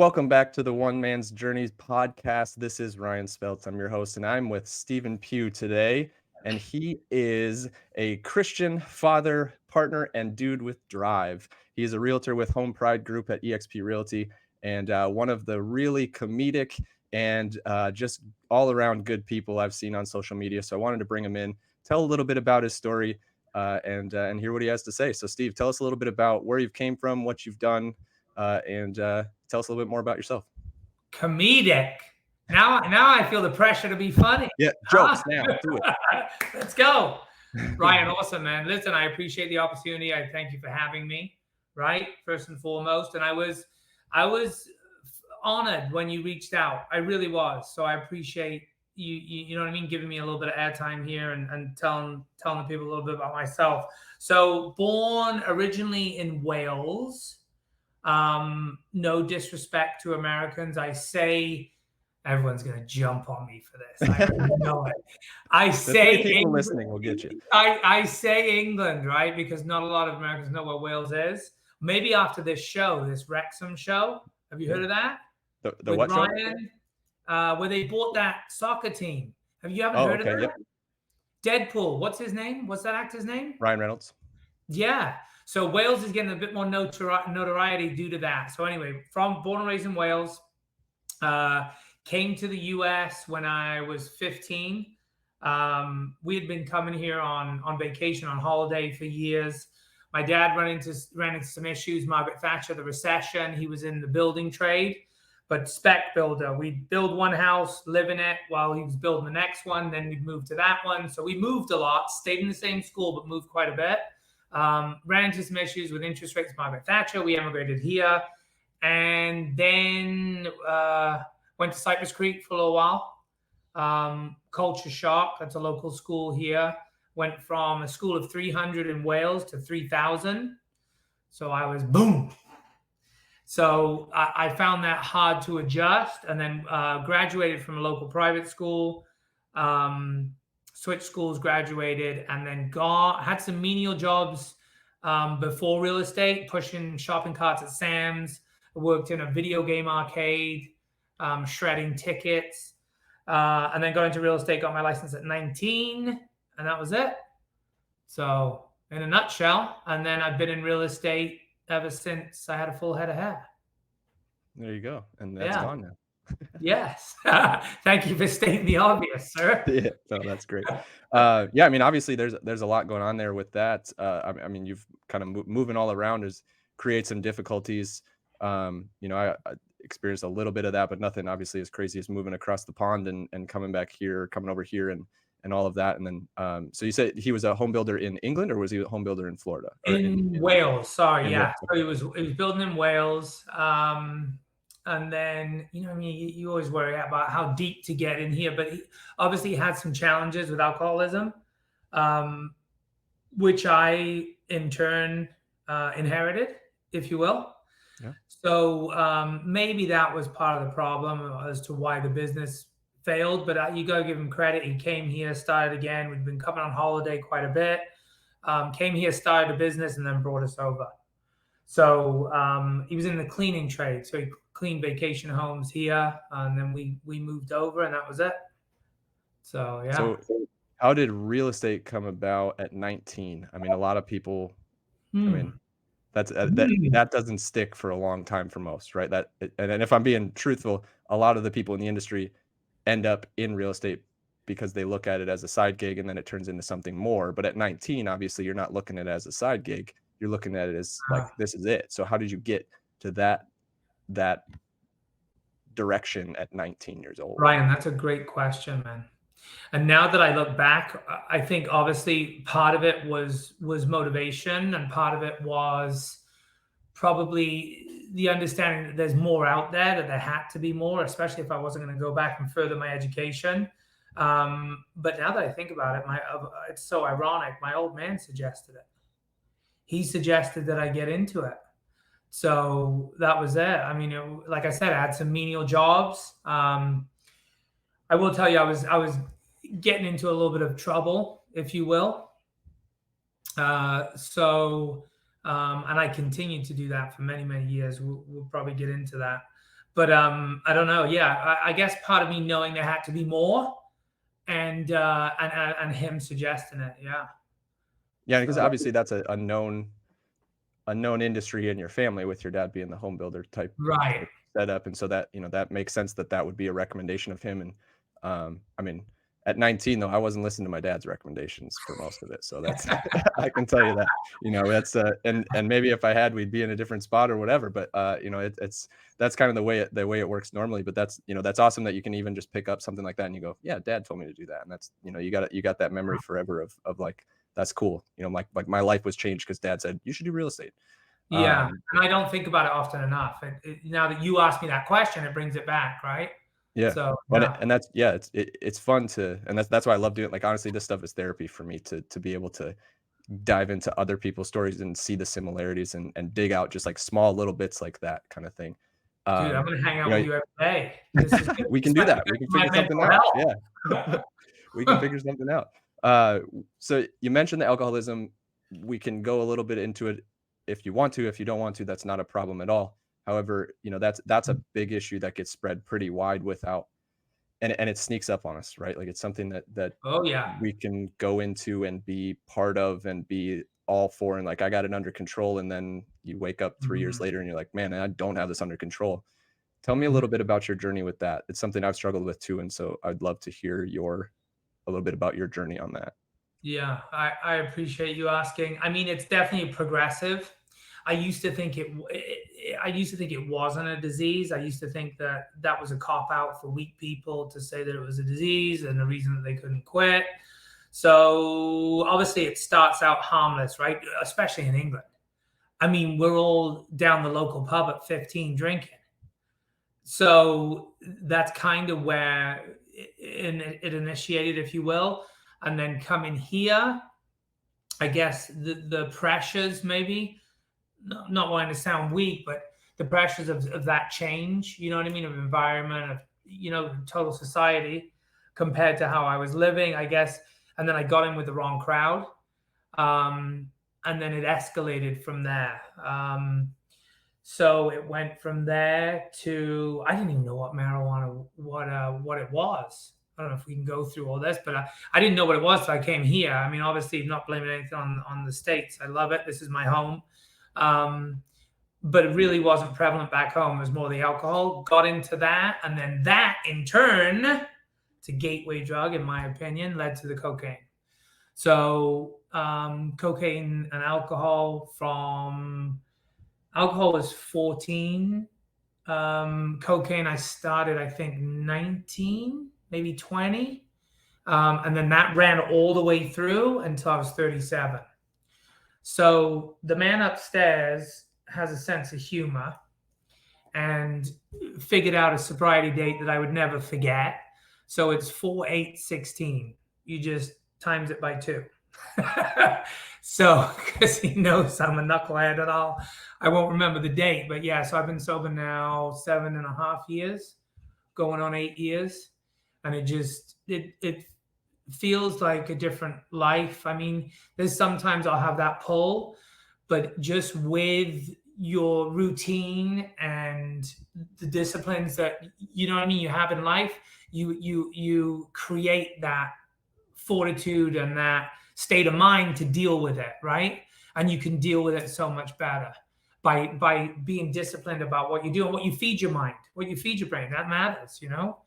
welcome back to the One Man's Journeys podcast. This is Ryan Speltz. I'm your host, and I'm with Stephen Pugh today. And he is a Christian father, partner, and dude with drive. He is a realtor with Home Pride Group at eXp Realty, and one of the really comedic and just all-around good people I've seen on social media. So I wanted to bring him in, tell a little bit about his story, and hear what he has to say. So, Steve, tell us a little bit about where you came from, what you've done, and tell us a little bit more about yourself. Comedic. Now I feel the pressure to be funny. Yeah, jokes now. Do it. Let's go. Ryan, awesome, man. Listen, I appreciate the opportunity. I thank you for having me, right? First and foremost. And I was honored when you reached out. I really was. So I appreciate you know what I mean, giving me a little bit of airtime here and telling the people a little bit about myself. So born originally in Wales. No disrespect to Americans. I say everyone's going to jump on me for this. I know it. I say people listening will get you. I say England, right? Because not a lot of Americans know where Wales is. Maybe after this show, this Wrexham show. Have you heard of that? The what Ryan, show? Where they bought that soccer team. You haven't heard of that? Yep. Deadpool. What's his name? What's that actor's name? Ryan Reynolds. Yeah. So Wales is getting a bit more notoriety due to that. So anyway, born and raised in Wales, came to the U.S. when I was 15. We had been coming here on vacation, on holiday for years. My dad ran into some issues. Margaret Thatcher, the recession. He was in the building trade, but spec builder. We'd build one house, live in it while he was building the next one. Then we'd move to that one. So we moved a lot, stayed in the same school, but moved quite a bit. Ran into some issues with interest rates, Margaret Thatcher. We emigrated here, and then went to Cypress Creek for a little while. Culture shock. That's a local school here. Went from a school of 300 in Wales to 3,000. So I was boom. So I found that hard to adjust, and then graduated from a local private school. Switched schools, graduated, and then had some menial jobs before real estate, pushing shopping carts at Sam's. I worked in a video game arcade, shredding tickets, and then got into real estate, got my license at 19, and that was it. So in a nutshell, and then I've been in real estate ever since I had a full head of hair. There you go. And that's gone now. Yes. Thank you for stating the obvious, sir. Yeah, no, that's great. I mean, obviously there's a lot going on there with that. I mean, you've kind of moving all around create some difficulties. I experienced a little bit of that, but nothing obviously as crazy as moving across the pond and coming over here and all of that. And then, so you said he was a home builder in England, or was he a home builder in Florida? In Wales. Sorry. Yeah. So he was building in Wales. And then, you always worry about how deep to get in here, but he obviously had some challenges with alcoholism, which I in turn inherited, if you will. Yeah. So maybe that was part of the problem as to why the business failed, but you got to give him credit. He came here, started again. We've been coming on holiday quite a bit. Came here, started a business, and then brought us over. So he was in the cleaning trade. So he cleaned vacation homes here, and then we moved over, and that was it. So, yeah. So how did real estate come about at 19? I mean, a lot of people, I mean, that doesn't stick for a long time for most, right? And if I'm being truthful, a lot of the people in the industry end up in real estate because they look at it as a side gig, and then it turns into something more. But at 19, obviously, you're not looking at it as a side gig. You're looking at it as like, this is it. So how did you get to that direction at 19 years old? Ryan, that's a great question, man. And now that I look back, I think obviously part of it was motivation, and part of it was probably the understanding that there's more out there, that there had to be more, especially if I wasn't going to go back and further my education. But now that I think about it, it's so ironic. My old man suggested it. He suggested that I get into it. So that was it. I mean, like I said, I had some menial jobs. I will tell you, I was getting into a little bit of trouble, if you will. And I continued to do that for many, many years. We'll probably get into that. But I don't know. Yeah, I guess part of me knowing there had to be more, and him suggesting it. Yeah. Yeah, because So obviously that's a known industry in your family with your dad being the home builder right. type setup, and so that that makes sense that would be a recommendation of him. And I mean, at 19 though, I wasn't listening to my dad's recommendations for most of it, so that's I can tell you that. That's and maybe if I had, we'd be in a different spot or whatever. But it's that's kind of the way it works normally. But that's awesome that you can even just pick up something like that and you go, yeah, dad told me to do that, and that's you got that memory forever of like, that's cool. Like my life was changed because dad said you should do real estate. Yeah, and I don't think about it often enough. Now that you ask me that question, it brings it back, right? Yeah. So And yeah, and that's, yeah, it's fun to, and that's why I love doing it. Like, honestly, this stuff is therapy for me to be able to dive into other people's stories and see the similarities and dig out just like small little bits like that kind of thing. dude, I'm Um, gonna hang you out with know, you every day. This is good. we can This do might be that. good We can for my figure something mental out. Yeah. We can health. figure something out. Uh, so you mentioned the alcoholism. We can go a little bit into it if you want to. If you don't want to, that's not a problem at all. However, that's a big issue that gets spread pretty wide without, and it sneaks up on us, right? Like, it's something that Oh yeah. we can go into and be part of and be all for, and like, I got it under control, and then you wake up 3 years Mhm. later and you're like, man, I don't have this under control. Tell me a Mhm. little bit about your journey with that. It's something I've struggled with too, and so I'd love to hear a little bit about your journey on that. Yeah, I appreciate you asking. I mean, it's definitely progressive. I used to think I used to think it wasn't a disease. I used to think that that was a cop out for weak people to say that it was a disease and the reason that they couldn't quit. So obviously, it starts out harmless, right? Especially in England. I mean, we're all down the local pub at 15 drinking. So that's kind of where it initiated, if you will. And then coming here, I guess the pressures, maybe not wanting to sound weak, but the pressures of that change, you know what I mean, of environment, of total society compared to how I was living, I guess. And then I got in with the wrong crowd, um, and then it escalated from there. So it went from there to, I didn't even know what marijuana, what it was. I don't know if we can go through all this, but I didn't know what it was, so I came here. I mean, obviously, not blaming anything on the States. I love it. This is my home. Um, but it really wasn't prevalent back home. It was more the alcohol. Got into that, and then that in turn, it's a gateway drug, in my opinion, led to the cocaine. So cocaine and alcohol was 14. Cocaine, I started, I think, 19, maybe 20. And then that ran all the way through until I was 37. So the man upstairs has a sense of humor and figured out a sobriety date that I would never forget. So it's 4/8/16. You just times it by 2. So, because he knows I'm a knucklehead and I won't remember the date. But yeah, so I've been sober now 7.5 years, going on 8 years. And it feels like a different life. I mean, there's sometimes I'll have that pull, but just with your routine and the disciplines that you know what I mean you have in life, you create that fortitude and that state of mind to deal with it, right? And you can deal with it so much better by being disciplined about what you do and what you feed your mind, what you feed your brain. That matters, you know.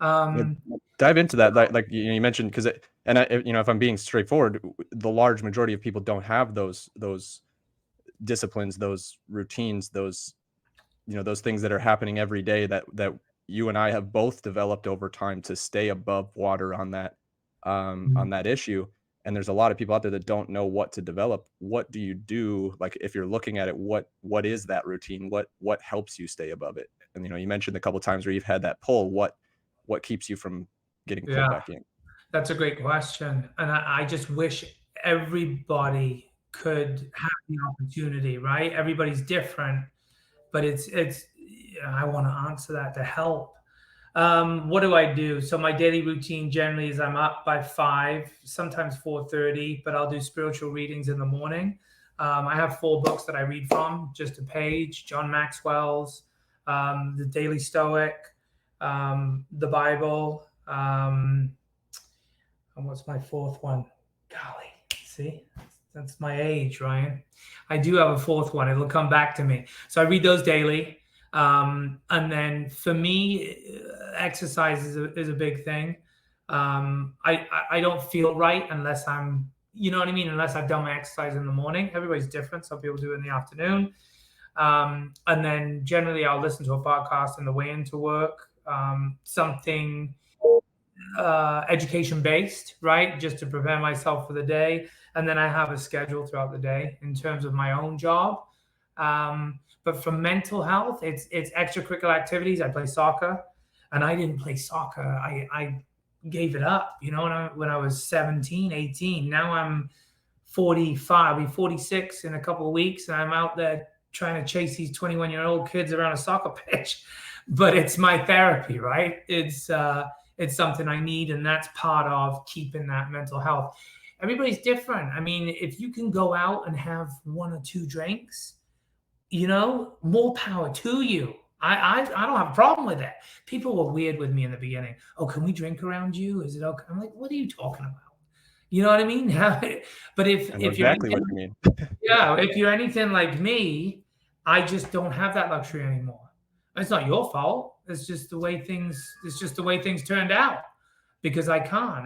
Yeah, Um, dive into that. Like you mentioned, because if I'm being straightforward, the large majority of people don't have those disciplines, those routines, those things that are happening every day that you and I have both developed over time to stay above water on that issue. And there's a lot of people out there that don't know what to develop. What do you do? Like, if you're looking at it, what is that routine? What helps you stay above it? And you mentioned a couple of times where you've had that pull. What keeps you from getting pulled yeah. back in? That's a great question. And I just wish everybody could have the opportunity, right? Everybody's different, but I want to answer that to help. What do I do? So my daily routine generally is I'm up by 5, sometimes 4:30, but I'll do spiritual readings in the morning. I have 4 books that I read from, just a page, John Maxwell's, the Daily Stoic, the Bible, and what's my fourth one? Golly, see, that's my age, Ryan. I do have a fourth one. It'll come back to me. So I read those daily. And then for me, exercise is a big thing. I don't feel right unless I'm, you know what I mean? Unless I've done my exercise in the morning. Everybody's different. Some people do it in the afternoon. And then generally I'll listen to a podcast on the way into work, something education based, right? Just to prepare myself for the day. And then I have a schedule throughout the day in terms of my own job. But for mental health, it's extracurricular activities. I play soccer, and I didn't play soccer. I gave it up, when I was 17, 18. Now I'm 45, I'll be 46 in a couple of weeks, and I'm out there trying to chase these 21-year-old kids around a soccer pitch. But it's my therapy, right? It's something I need, and that's part of keeping that mental health. Everybody's different. I mean, if you can go out and have one or two drinks, more power to you. I don't have a problem with it. People were weird with me in the beginning. Oh, can we drink around you? Is it okay? I'm like, what are you talking about? You know what I mean? But I know if you're exactly what anything, you mean. yeah, if you're anything like me, I just don't have that luxury anymore. It's not your fault. It's just the way things turned out, because I can't.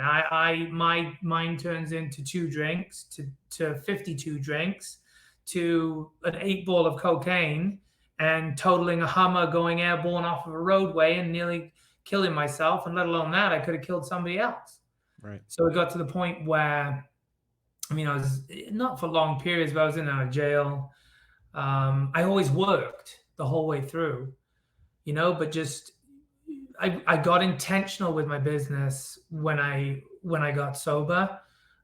My mind turns into 2 drinks to 52 drinks to an 8 ball of cocaine and totaling a Hummer going airborne off of a roadway and nearly killing myself. And let alone that, I could have killed somebody else. Right. So it got to the point where, I was not for long periods, but I was in and out of jail. I always worked the whole way through, but just I got intentional with my business when I got sober,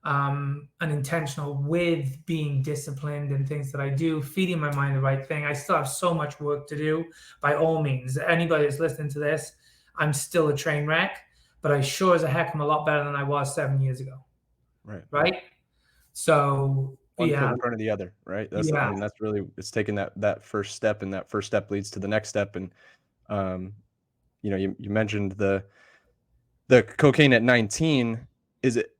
and intentional with being disciplined and things that I do, feeding my mind the right thing. I still have so much work to do. By all means, anybody that's listening to this, I'm still a train wreck, but I sure as a heck am a lot better than I was 7 years ago. Right. So One foot yeah, in front of the other, right? I yeah, mean, that's really, it's taking that first step, and that first step leads to the next step. And you mentioned the cocaine at 19. Is it,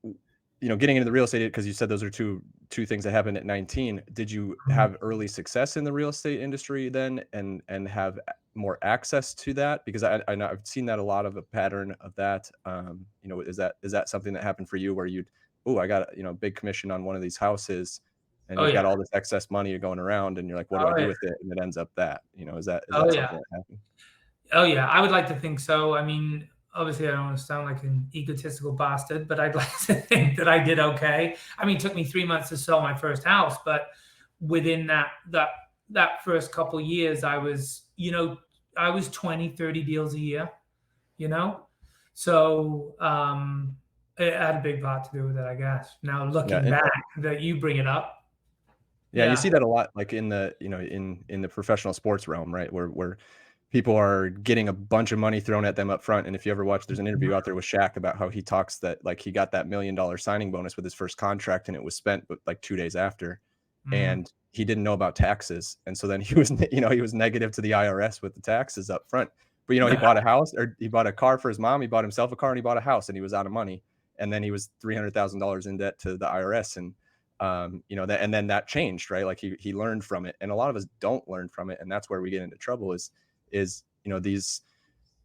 getting into the real estate, because you said those are two things that happened at 19. Did you have early success in the real estate industry then, and have more access to that? Because I know I've seen that a lot of a pattern of that. Is that something that happened for you, where I got a big commission on one of these houses, and oh you've got yeah, all this excess money going around, and you're like, what do I oh do yeah, with it? And it ends up that, is that oh yeah. something that happened? Oh yeah, I would like to think so. I mean, obviously, I don't want to sound like an egotistical bastard, but I'd like to think that I did okay. I mean, it took me 3 months to sell my first house, but within that first couple of years, I was 20, 30 deals a year. So it had a big part to do with it, I guess. Now looking Yeah. back, that you bring it up, Yeah, you yeah, see that a lot, like in the, in the professional sports realm, right? Where people are getting a bunch of money thrown at them up front. And if you ever watch, there's an interview out there with Shaq about how he talks that, like, he got that $1 million signing bonus with his first contract, and it was spent like 2 days after, and he didn't know about taxes. And so then he was, he was negative to the IRS with the taxes up front. But he bought a house, or he bought a car for his mom, he bought himself a car, and he bought a house, and he was out of money. And then he was $300,000 in debt to the IRS. And that, and then that changed, right? Like he learned from it, and a lot of us don't learn from it, and that's where we get into trouble. Is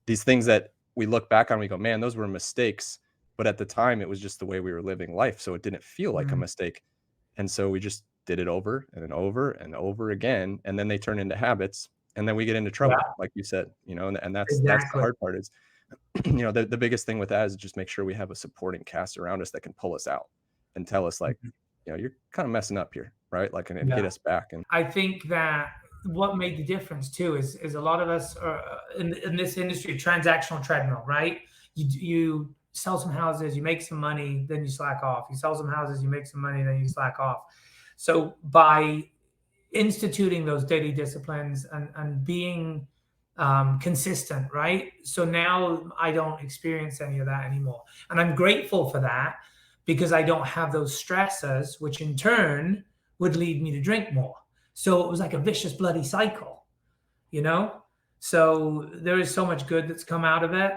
these things that we look back on, we go, man, those were mistakes, but at the time it was just the way we were living life, so it didn't feel like a mistake, and so we just did it over and over and over again, and then they turn into habits, and then we get into yeah, trouble, like you said, and that's the exactly, hard part. Is the biggest thing with that is just make sure we have a supporting cast around us that can pull us out and tell us, like, you're kind of messing up here, right? Like, and get yeah. us back. And I think that what made the difference too is a lot of us are in this industry, transactional treadmill, right? You sell some houses, you make some money, then you slack off. You sell some houses, you make some money, then you slack off. So by instituting those daily disciplines and being consistent, right? So now I don't experience any of that anymore. And I'm grateful for that, because I don't have those stressors, which in turn would lead me to drink more. So it was like a vicious bloody cycle, you know? So there is so much good that's come out of it.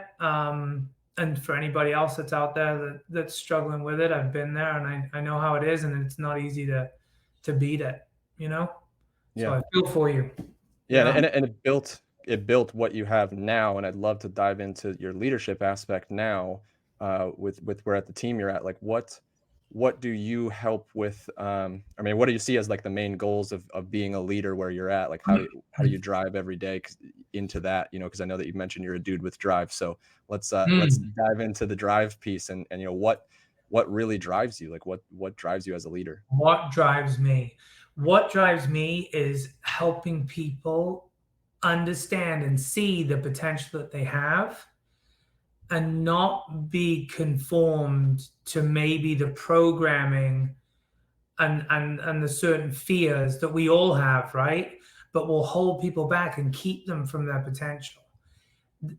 And for anybody else that's out there that's struggling with it, I've been there and I know how it is, and it's not easy to beat it, you know? So Yeah. I feel for you. Yeah, Yeah. and it built what you have now, and I'd love to dive into your leadership aspect now, with where at the team you're at. Like, what do you help with? I mean, what do you see as like the main goals of being a leader where you're at? Like, how do you drive every day into that? You know, because I know that you mentioned you're a dude with drive. So let's Mm. dive into the drive piece, and you know what really drives you? Like, what drives you as a leader? What drives me? What drives me is helping people understand and see the potential that they have and not be conformed to maybe the programming and the certain fears that we all have, right? But will hold people back and keep them from their potential.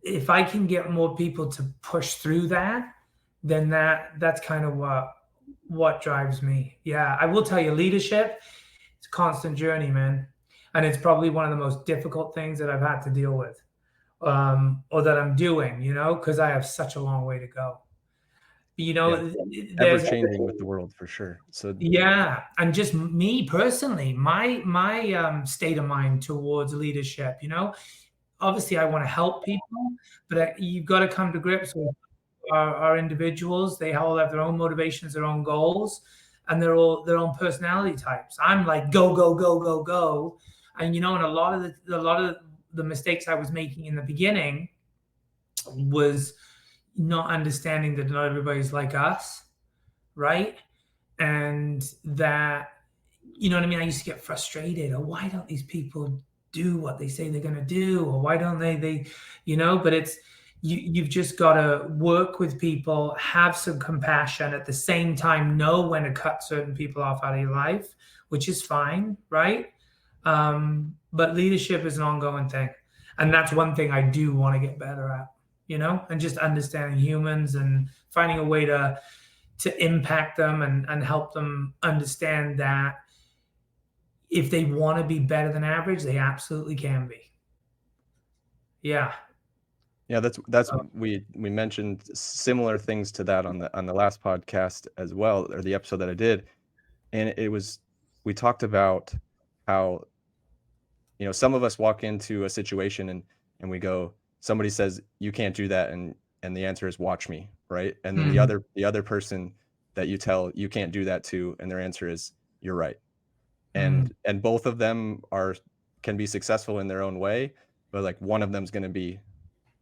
If I can get more people to push through that, then that's kind of what drives me. Yeah, I will tell you, leadership, it's a constant journey, man, and it's probably one of the most difficult things that I've had to deal with, or that I'm doing, because I have such a long way to go. Yeah, ever There's changing with the world for sure. So yeah, and just me personally, my state of mind towards leadership, obviously I want to help people, but you've got to come to grips with our individuals. They all have their own motivations, their own goals, and they're all their own personality types. I'm like go go go go go, and and a lot of the mistakes I was making in the beginning was not understanding that not everybody's like us, right? And that, you know what I mean? I used to get frustrated. Oh, why don't these people do what they say they're going to do? Or why don't but you've just got to work with people, have some compassion, at the same time, know when to cut certain people off out of your life, which is fine, right? But leadership is an ongoing thing. And that's one thing I do want to get better at, and just understanding humans and finding a way to impact them and help them understand that if they want to be better than average, they absolutely can be. Yeah. yeah, that's we mentioned similar things to that on the last podcast as well, or the episode that I did, and it was we talked about how some of us walk into a situation and we go, somebody says you can't do that, and the answer is watch me, right? And then the Mhm. other person that you tell you can't do that to, and their answer is you're right. Mm. And both of them can be successful in their own way, but like one of them's going to be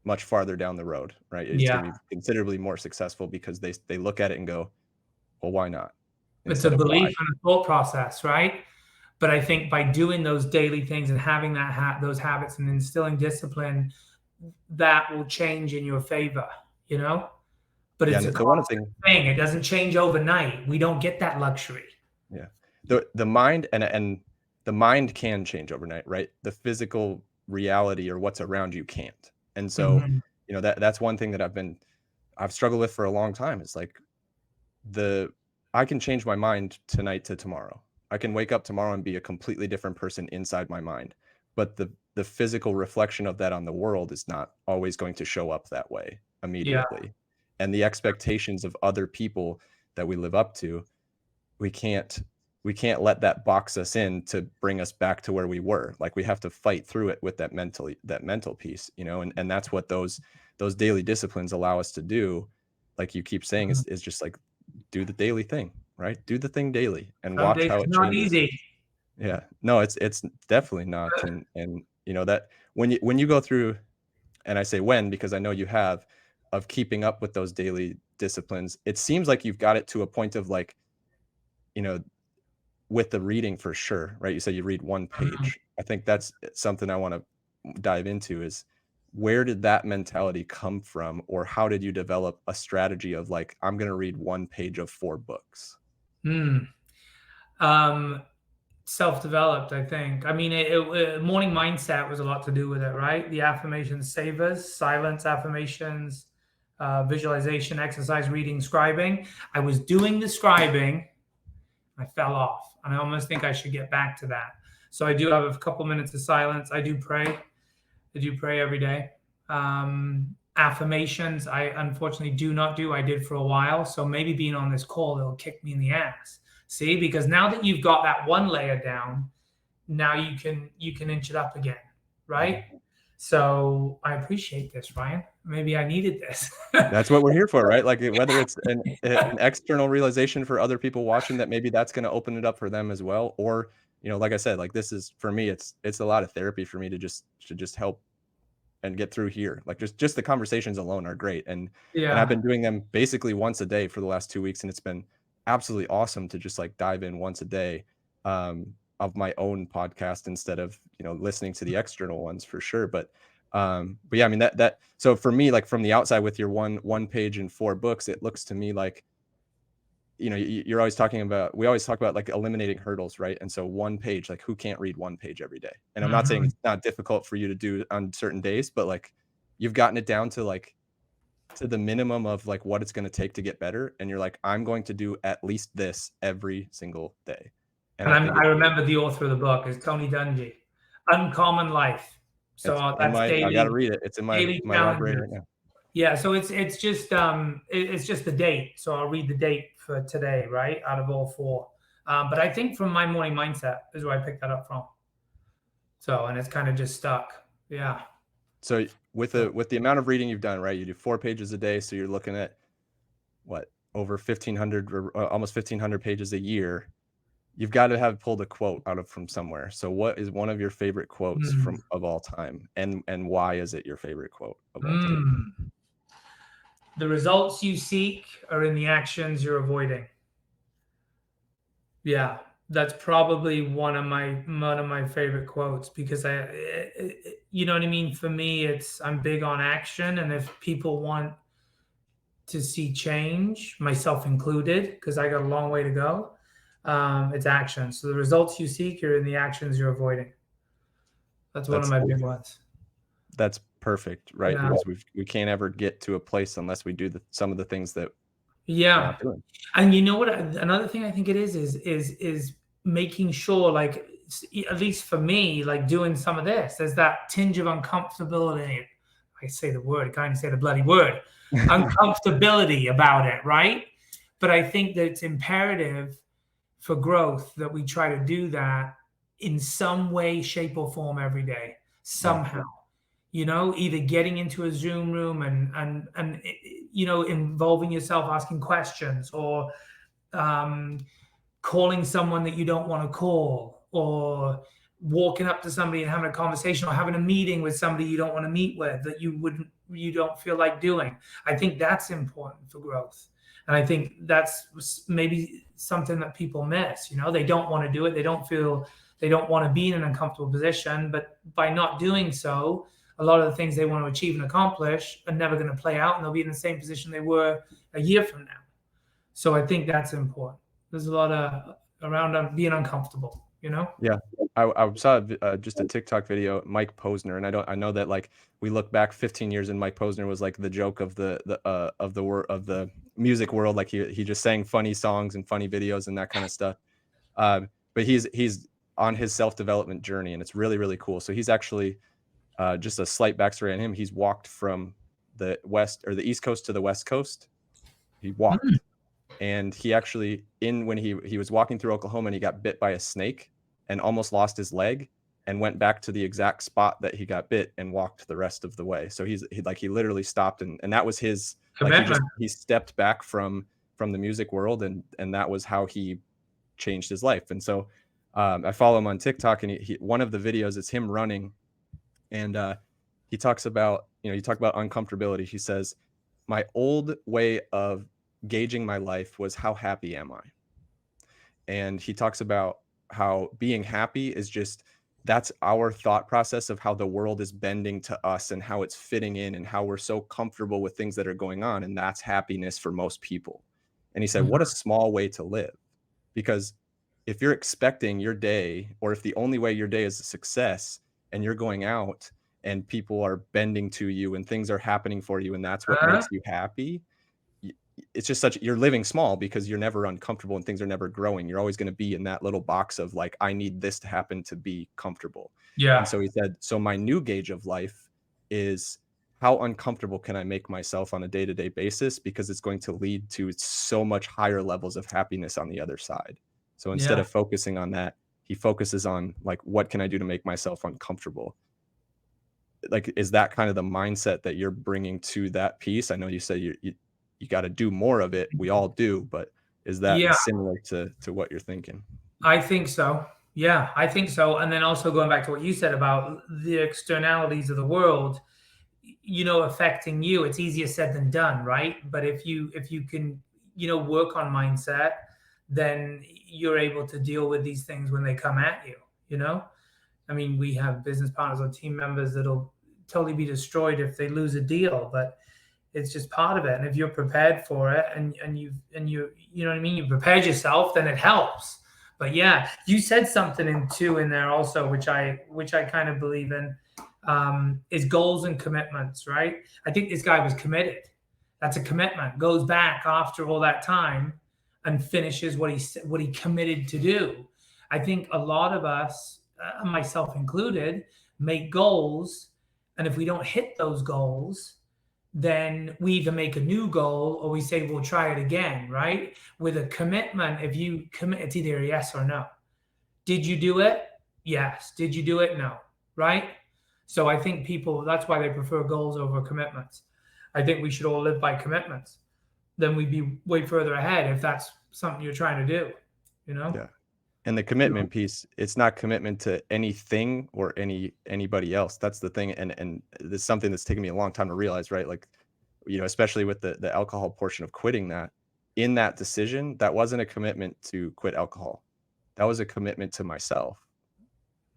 much farther down the road, right? It's Yeah. going to be considerably more successful because they look at it and go, well, why not, It's a instead of why. belief and a thought process, right? But I think by doing those daily things and having those habits and instilling discipline, that will change in your favor, you know? But Yeah, it's and a the one constant thing, thing. It doesn't change overnight. We don't get that luxury. yeah, the mind and the mind can change overnight, right? The physical reality or what's around you can't. And so Mhm. that's one thing that I've struggled with for a long time. It's like the I can change my mind tonight to tomorrow. I can wake up tomorrow and be a completely different person inside my mind. But the physical reflection of that on the world is not always going to show up that way Yeah. immediately. And the expectations of other people that we live up to, we can't we can't let that box us in to bring us back to where we were. Like, we have to fight through it with that mental piece, and that's what those daily disciplines allow us to do. Like you keep saying, Mhm. is just like, do the daily thing, right? Do the thing daily and Some watch days how it's it not changes. easy. Yeah. No, it's definitely not. And that when you go through, and I say when because I know you have, of keeping up with those daily disciplines, it seems like you've got it to a point of like, you know, with the reading for sure, right? You said you read one Mhm. page. I think that's something I want to dive into is, where did that mentality come from, or how did you develop a strategy of like, I'm going to read one page of 4 books? Mm. Um, Self-developed, I think. I mean, morning mindset was a lot to do with it, right? The affirmations savers, silence affirmations, visualization, exercise, reading, scribing. I was doing the scribing, I fell off, and I almost think I should get back to that. So I do have a couple minutes of silence. I do pray. I do pray every day. Affirmations, I unfortunately do not do. I did for a while. So maybe being on this call, it'll kick me in the ass. See, because now that you've got that one layer down, now you can inch it up again, right? So I appreciate this, Ryan. Maybe I needed this. That's what we're here for, right? Like, whether it's an external realization for other people watching that maybe that's gonna open it up for them as well, or, like I said, like, this is for me, it's a lot of therapy for me to just help and get through here. Like, just the conversations alone are great, and I've Yeah. been doing them basically once a day for the last 2 weeks, and it's been absolutely awesome to just, like, dive in once a day, of my own podcast instead of, listening to the external ones for sure. But yeah, I mean, that so for me, like, from the outside with your one page and 4 books, it looks to me like, you're always talking about we always talk about, like, eliminating hurdles, right? And so 1 page, like, who can't read 1 page every day? And I'm not saying Mhm. it's not difficult for you to do on certain days, but, like, you've gotten it down to, like, to the minimum of, like, what it's gonna take to get better, and you're like, "I'm going to do at least this every single day." And And I think I it's remember the author of the book is Tony Dungy. Uncommon Life. it's So in that's my I gotta daily read it. It's in daily my library challenges. right now. Yeah, so it's just the date. So I'll read the date for today, right? Out of all four. But I think from my morning mindset is where I picked that up from. So and it's kind of just stuck. Yeah. So So with the amount of reading you've done, right? You do 4 pages a day, so you're looking at what? Over 1,500 or almost 1,500 pages a year. You've got to have pulled a quote out of from somewhere. So what is one of your favorite quotes mm, from of all time, and why is it your favorite quote of all time? mm. The results you seek are in the actions you're avoiding. Yeah, that's probably one of my favorite quotes because you know what I mean. For me, it's I'm big on action, and if people want to see change, myself included, because I got a long way to go, it's action. So the results you seek are in the actions you're avoiding. That's one of That's my big ones. that's perfect, right? Yeah, Because we can't ever get to a place unless we do some of the things that we're yeah. not doing. And you know what? Another thing I think it is making sure, like at least for me, like doing some of this, there's that tinge of uncomfortability. I say the word, I can't even say the bloody word, uncomfortability about it, right? But I think that it's imperative for growth that we try to do that in some way, shape, or form every day, Yeah. somehow. Either getting into a Zoom room and involving yourself, asking questions, or um, calling someone that you don't want to call, or walking up to somebody and having a conversation, or having a meeting with somebody you don't want to meet with that you don't feel like doing. I think that's important for growth. And I think that's maybe something that people miss. They don't want to do it. They don't want to be in an uncomfortable position, but by not doing so, a lot of the things they want to achieve and accomplish are never going to play out, and they'll be in the same position they were a year from now. So I think that's important. There's a lot of around being uncomfortable. Yeah. I saw just a TikTok video, Mike Posner, and I know that, like, we look back 15 years and Mike Posner was like the joke of of the music world. Like, he just sang funny songs and funny videos and that kind of stuff. But he's on his self-development journey, and it's really, really cool. So he's actually, just a slight backstory on him. He's walked from the west or the east coast to the west coast. He Mm, walked, and he actually, when he was walking through Oklahoma, and he got bit by a snake and almost lost his leg, and went back to the exact spot that he got bit and walked the rest of the way. So he literally stopped, and that was his, like, commitment. he stepped back from the music world, and that was how he changed his life. And so I follow him on TikTok, and one of the videos is him running, and he talks about, you talk about uncomfortability. He says, my old way of gauging my life was, how happy am I? And he talks about how being happy is just, that's our thought process of how the world is bending to us and how it's fitting in and how we're so comfortable with things that are going on, and that's happiness for most people. And he said, Mhm. what a small way to live. Because if you're expecting your day, or if the only way your day is a success, and you're going out and people are bending to you and things are happening for you, and that's what Uh, makes you happy, it's just such, you're living small because you're never uncomfortable and things are never growing. You're always going to be in that little box of like, I need this to happen to be comfortable. And Yeah. so he said, so my new gauge of life is how uncomfortable can I make myself on a day-to-day basis, because it's going to lead to so much higher levels of happiness on the other side. So instead Yeah. of focusing on that, he focuses on like, what can I do to make myself uncomfortable? Like, is that kind of the mindset that you're bringing to that piece? I know you say you got to do more of it. We all do, but is that Yeah. similar to what you're thinking? I think so. Yeah, I think so. And then also going back to what you said about the externalities of the world, affecting you, it's easier said than done, right? But if you can, work on mindset, then you're able to deal with these things when they come at you, you know? I mean, we have business partners or team members that'll totally be destroyed if they lose a deal, but it's just part of it. And if you're prepared for it and you know what I mean, you prepared yourself, then it helps. But yeah, you said something in there also, which I kind of believe in, is goals and commitments, right? I think this guy was committed. That's a commitment. Goes back after all that time and finishes what he committed to do. I think a lot of us, myself included, make goals, and if we don't hit those goals, then we either make a new goal or we say we'll try it again, right? With a commitment, if you commit, it's either a yes or no. Did you do it? Yes. Did you do it? No. Right? So I think people, that's why they prefer goals over commitments. I think we should all live by commitments. Then we'd be way further ahead if that's something you're trying to do, you know? Yeah. And the commitment piece, it's not commitment to anything or anybody else. That's the thing. And it's something that's taken me a long time to realize, right? Like, especially with the alcohol portion of quitting that, in that decision, that wasn't a commitment to quit alcohol. That was a commitment to myself.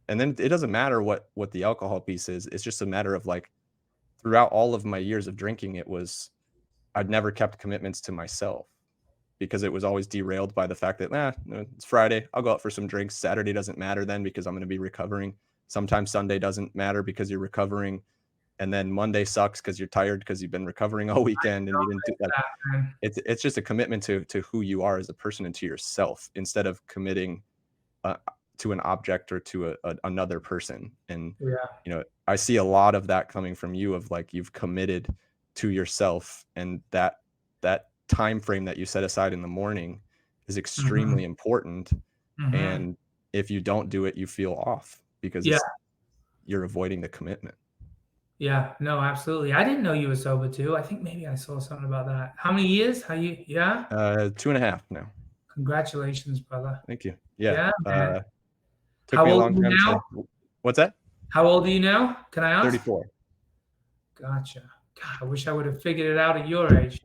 And then it doesn't matter what the alcohol piece is. It's just a matter of like, throughout all of my years of drinking, I'd never kept commitments to myself, because it was always derailed by the fact that, it's Friday, I'll go out for some drinks. Saturday doesn't matter then because I'm going to be recovering. Sometimes Sunday doesn't matter because you're recovering. And then Monday sucks because you're tired because you've been recovering all weekend and you didn't do like, That, man. it's just a commitment to who you are as a person and to yourself, instead of committing uh, to an object or to another person. And, Yeah. I see a lot of that coming from you, of like, you've committed to yourself, and that time frame that you set aside in the morning is Hmm. extremely important. Hmm. And if you don't do it, you feel off because Yeah. you're avoiding the commitment. Yeah. No, absolutely. I didn't know you were sober too. I think maybe I saw something about that. How many years? Yeah? 2.5 now. Congratulations, brother. Thank you. Yeah. Yeah, man. Took How me a old long are you time now? to. What's that? How old are you now? Can I ask? 34. Gotcha. God, I wish I would have figured it out at your age.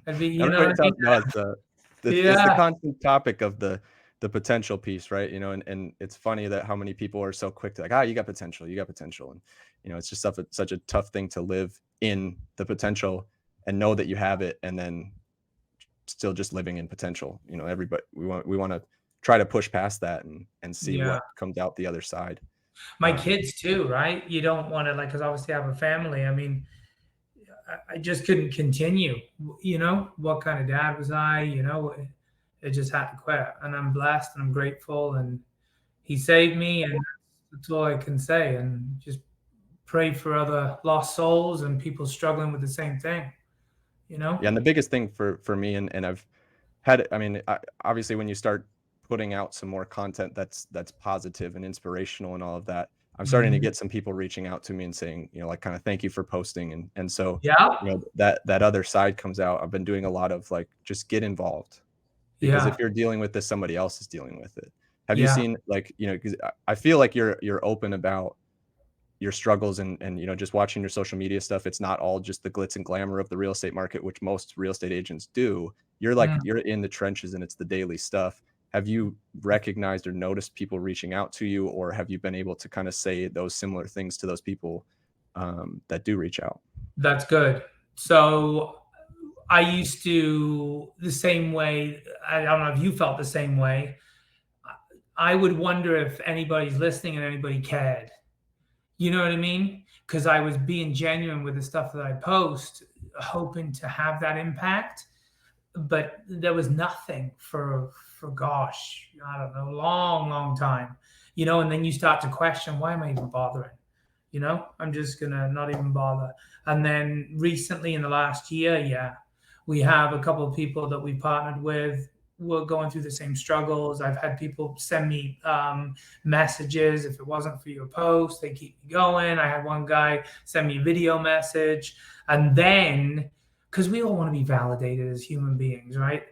I'd be, you know what Everybody I mean? talks about it's the Yeah. constant topic of the potential piece, right? And it's funny that how many people are so quick to like, you got potential, and it's just such a tough thing to live in the potential and know that you have it, and then still just living in potential. Everybody, we want to try to push past that and see Yeah. what comes out the other side. My kids too, right? You don't want to, like, because obviously I have a family. I mean, I just couldn't continue. What kind of dad was I? I just had to quit. And I'm blessed and I'm grateful. And he saved me. And that's all I can say. And just pray for other lost souls and people struggling with the same thing, you know? Yeah, and the biggest thing for me, and I've had, I mean, obviously when you start putting out some more content that's positive and inspirational and all of that, I'm starting to Mhm. get some people reaching out to me and saying, like, kind of, thank you for posting. And so, Yeah. that other side comes out. I've been doing a lot of like, just get involved, because if Yeah. you're dealing with this, somebody else is dealing with it. Have you Yeah. seen, like, because I feel like you're open about your struggles, and just watching your social media stuff, it's not all just the glitz and glamour of the real estate market, which most real estate agents do. Mm. You're in the trenches and it's the daily stuff. Have you recognized or noticed people reaching out to you, or have you been able to kind of say those similar things to those people that do reach out? That's good. So I used to the same way. I don't know if you felt the same way. I would wonder if anybody's listening and anybody cared. You know what I mean? Because I was being genuine with the stuff that I post, hoping to have that impact. but there was nothing for gosh, I don't know, long time, and then you start to question, why am I even bothering? I'm just gonna not even bother. And then recently in the last year, yeah, we have a couple of people that we partnered with. We're going through the same struggles. I've had people send me messages. If it wasn't for your post, they keep me going. I had one guy send me a video message. And then, because we all want to be validated as human beings, right?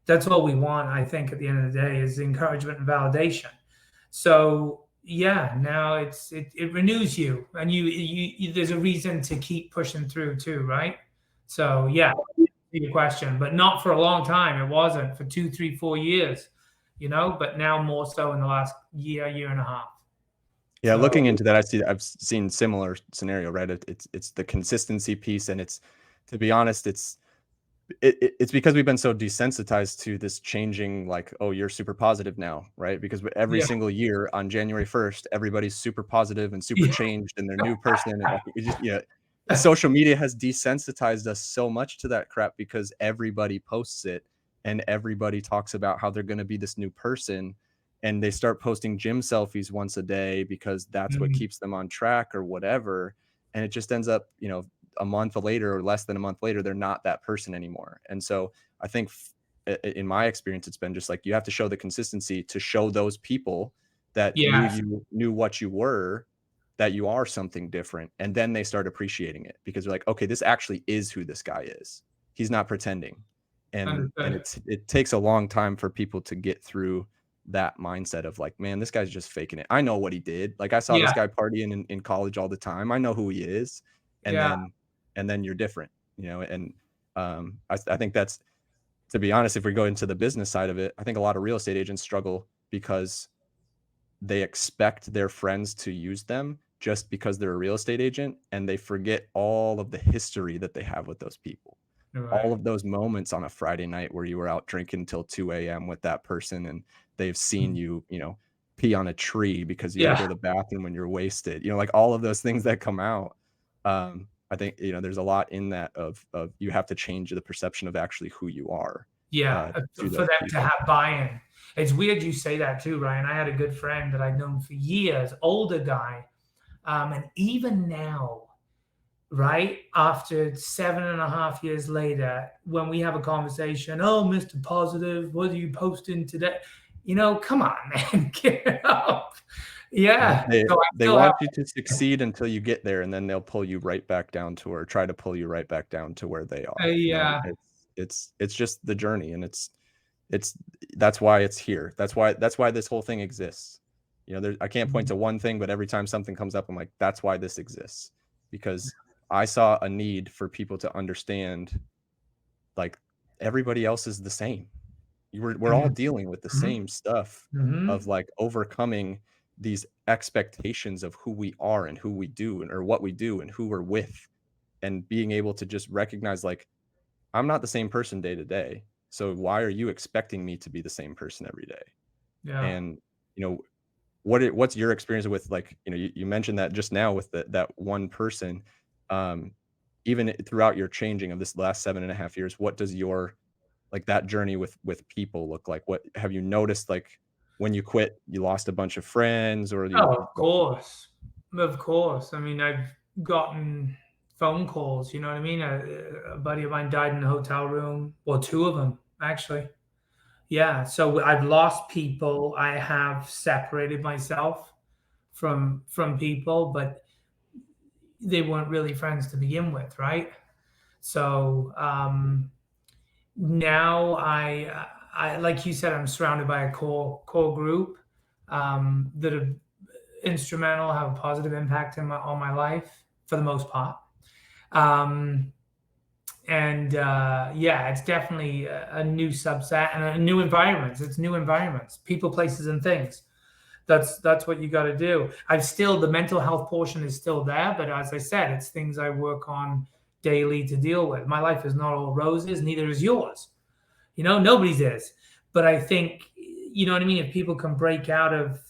That's all we want, I think, at the end of the day, is encouragement and validation. So yeah, now it renews you, and you there's a reason to keep pushing through too, right? So yeah, your question, but not for a long time. It wasn't for 2, 3, 4 years, but now more so in the last year and a half. Yeah, So looking into that, I've seen similar scenario, right? It's the consistency piece, and to be honest, it's because we've been so desensitized to this changing, like, oh, you're super positive now, right? Because every yeah, single year on January 1st, everybody's super positive and super yeah, changed and their new person. And like, it just, social media has desensitized us so much to that crap because everybody posts it and everybody talks about how they're going to be this new person. And they start posting gym selfies once a day because that's what mm, keeps them on track or whatever. And it just ends up, a month later or less than a month later, they're not that person anymore. And so I think in my experience, it's been just like, you have to show the consistency to show those people that yes, knew what you were, that you are something different. And then they start appreciating it because they're like, okay, this actually is who this guy is. He's not pretending. And understood. it takes a long time for people to get through that mindset of like, man, this guy's just faking it. I know what he did. Like, I saw this Yeah, guy partying in college all the time. I know who he is. And yeah, then you're different, and I think that's, to be honest, if we go into the business side of it, I think a lot of real estate agents struggle because they expect their friends to use them just because they're a real estate agent, and they forget all of the history that they have with those people. you're All right. of those moments on a Friday night where you were out drinking till 2 a.m. with that person, and they've seen Mm, you, pee on a tree because you had to yeah, go to the bathroom when you're wasted, like all of those things that come out. I think, there's a lot in that of you have to change the perception of actually who you are, yeah, to for those them to people. have buy-in. It's weird you say that too, Ryan. I had a good friend that I'd known for years, older guy, and even now, right after 7.5 years later, when we have a conversation, oh, Mr. Positive, what are you posting today? Come on, man, get it up. Yeah, Yeah. they So I they still have, want you to succeed until you get there, and then they'll pull you right back down to, or try to pull you right back down to where they are, and yeah, it's just the journey, and it's that's why it's here. That's why this whole thing exists. I can't point to one thing, but every time something comes up, I'm like, that's why this exists. Because I saw a need for people to understand, like, everybody else is the same. We're all mhm, dealing with the mhm, same stuff of mhm, like overcoming these expectations of who we are and who we do, or what we do and who we're with, and being able to just recognize, like, I'm not the same person day to day. So why are you expecting me to be the same person every day? yeah. And you know what's your experience with, like, you mentioned that just now with that one person, um even throughout your changing of this last 7.5 years, what does your, like, that journey with people look like? What have you noticed, like, when you quit, you lost a bunch of friends, or you Oh, of course. Of course. I mean, I've gotten phone calls, you know what I mean? A buddy of mine died in a hotel room. Well, two of them, actually. Yeah. So I've lost people. I have separated myself from people, but they weren't really friends to begin with, right? So now I like you said, I'm surrounded by a core group that are instrumental, have a positive impact on my life for the most part. Um, and yeah, it's definitely a new subset and a new environments. It's new environments, people, places, and things. That's what you got to do. I've still, the mental health portion is still there, but as I said, it's things I work on daily to deal with. My life is not all roses, neither is yours. Nobody's is. But I think, you know what I mean. If people can break out of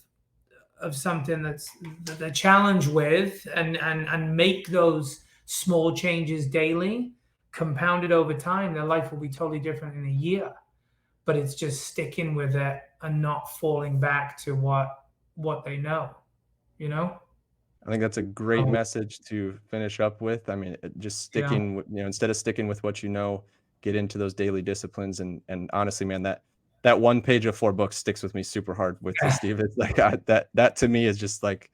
something that's the challenge with, and make those small changes daily, compounded over time, their life will be totally different in a year. But it's just sticking with it and not falling back to what they know, you know? I think that's a great Oh, message to finish up with. I mean, just yeah. sticking with, instead of sticking with what you know, get into those daily disciplines. And honestly, man, that one page of 4 books sticks with me super hard with Yeah. Steve. It's like that to me is just like,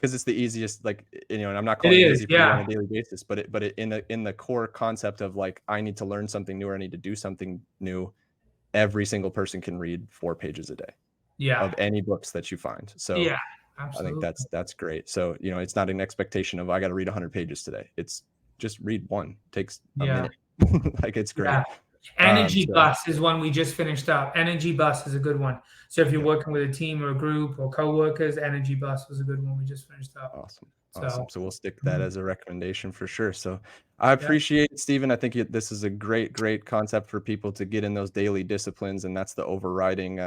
because it's the easiest, like, and I'm not It calling it is, easy for you on yeah. a daily basis, but it in the core concept of like, I need to learn something new or I need to do something new. Every single person can read 4 pages a day Yeah. of any books that you find. So Yeah, I think absolutely. that's great. So, it's not an expectation of I got to read 100 pages today. It's just read one. It takes a Yeah. minute. Like, it's Yeah. great. Energy So Bus is one we just finished up. Energy Bus is a good one. So if you're yep, working with a team or a group or coworkers, Energy Bus was a good one we just finished up. awesome. So, Awesome. So we'll stick that mhm, as a recommendation for sure. So I yeah, appreciate it, Stephen. I think this is a great concept for people to get in those daily disciplines. And that's the overriding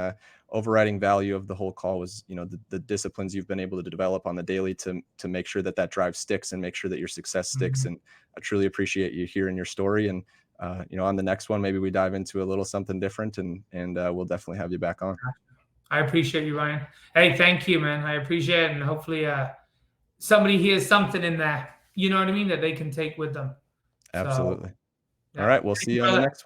value of the whole call was, the disciplines you've been able to develop on the daily to make sure that drive sticks and make sure that your success sticks. mhm. And I truly appreciate you hearing your story. And, on the next one, maybe we dive into a little something different and we'll definitely have you back on. I appreciate you, Ryan. Hey, thank you, man. I appreciate it. And hopefully somebody hears something in there, you know what I mean, that they can take with them. So, Absolutely. All yeah. right. We'll Thank see you, you on the brother. next one.